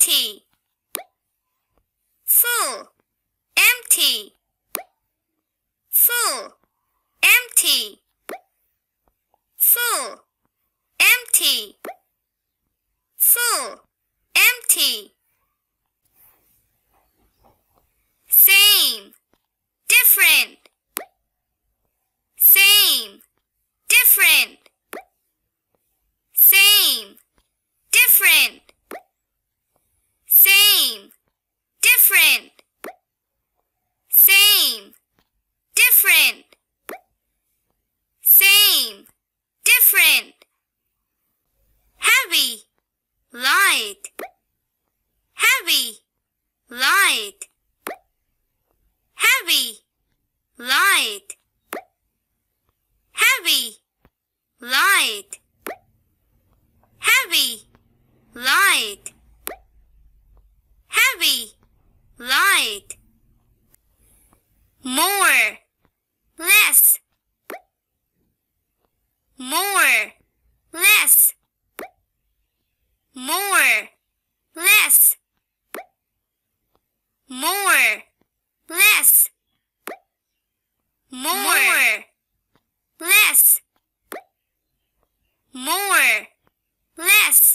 empty, full, empty, full, empty, full, empty, full, empty. Same, different, same, different, same, different, same, different, same, different, same, different. Heavy, light, heavy, light, heavy, light, heavy, light, heavy, light, heavy, light. More, less, more, less, more, less, more, less, more, less, more, less.